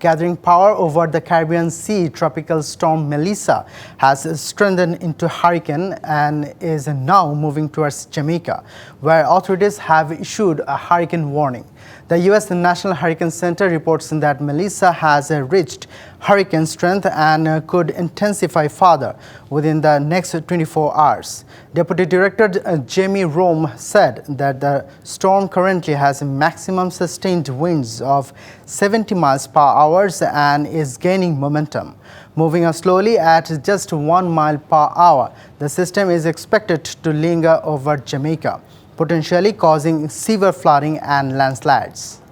Gathering power over the Caribbean Sea, tropical storm Melissa has strengthened into hurricane and is now moving towards Jamaica, where authorities have issued a hurricane warning. The U.S. National Hurricane Center reports that Melissa has reached hurricane strength and could intensify further within the next 24 hours. Deputy Director Jamie Rome said that the storm currently has maximum sustained winds of 70 miles per hour and is gaining momentum. Moving slowly at just 1 mile per hour, the system is expected to linger over Jamaica, potentially causing severe flooding and landslides.